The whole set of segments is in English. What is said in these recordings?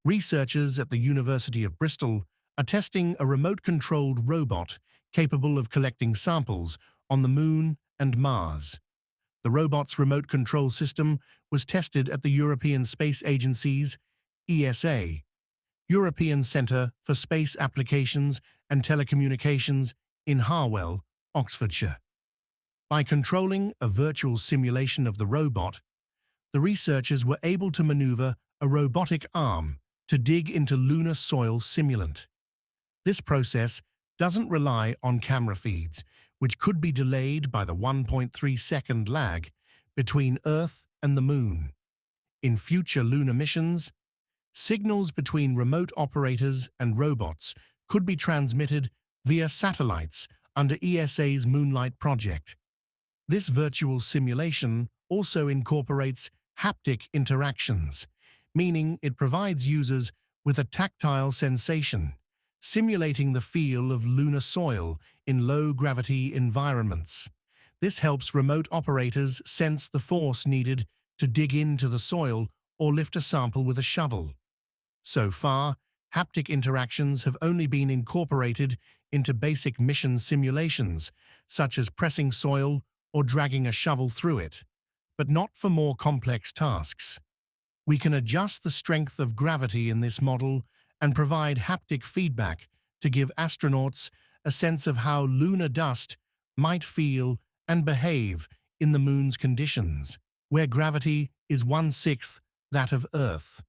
Researchers at the University of Bristol are testing a remote-controlled robot capable of collecting samples on the Moon and Mars. The robot's remote control system was tested at the European Space Agency's ESA, European Centre for Space Applications and Telecommunications in Harwell, Oxfordshire. By controlling a virtual simulation of the robot, the researchers were able to maneuver a robotic arm to dig into lunar soil simulant. This process doesn't rely on camera feeds, which could be delayed by the 1.3-second lag between Earth and the Moon. In future lunar missions, signals between remote operators and robots could be transmitted via satellites under ESA's Moonlight project. This virtual simulation also incorporates haptic interactions, meaning it provides users with a tactile sensation, simulating the feel of lunar soil in low-gravity environments. This helps remote operators sense the force needed to dig into the soil or lift a sample with a shovel. So far, haptic interactions have only been incorporated into basic mission simulations, such as pressing soil or dragging a shovel through it, but not for more complex tasks. We can adjust the strength of gravity in this model and provide haptic feedback to give astronauts a sense of how lunar dust might feel and behave in the Moon's conditions, where gravity is 1/6 that of Earth,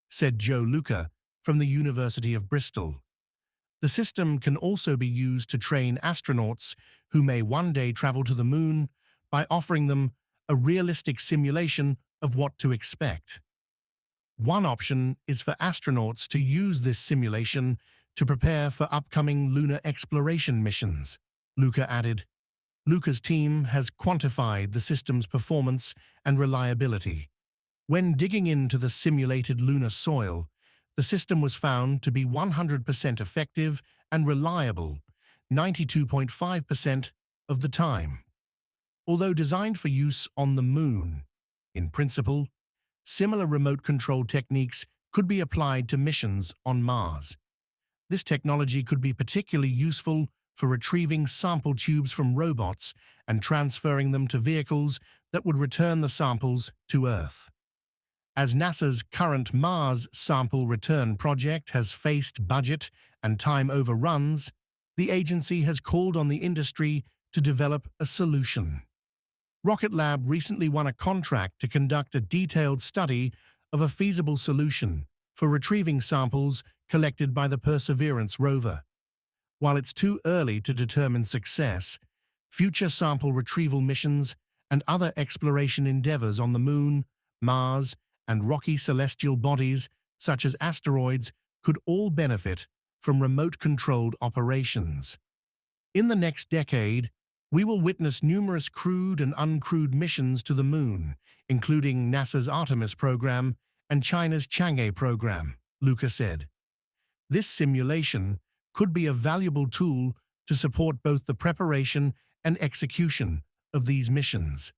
said Joe Luca from the University of Bristol. The system can also be used to train astronauts who may one day travel to the Moon by offering them a realistic simulation of what to expect. One option is for astronauts to use this simulation to prepare for upcoming lunar exploration missions, Luca added. Luca's team has quantified the system's performance and reliability. When digging into the simulated lunar soil, the system was found to be 100% effective and reliable, 92.5% of the time. Although designed for use on the Moon, in principle, similar remote control techniques could be applied to missions on Mars. This technology could be particularly useful for retrieving sample tubes from robots and transferring them to vehicles that would return the samples to Earth. As NASA's current Mars sample return project has faced budget and time overruns, the agency has called on the industry to develop a solution. Rocket Lab recently won a contract to conduct a detailed study of a feasible solution for retrieving samples collected by the Perseverance rover. While it's too early to determine success, future sample retrieval missions and other exploration endeavors on the Moon, Mars, and rocky celestial bodies such as asteroids could all benefit from remote-controlled operations. In the next decade, we will witness numerous crewed and uncrewed missions to the Moon, including NASA's Artemis program and China's Chang'e program, Luca said. This simulation could be a valuable tool to support both the preparation and execution of these missions.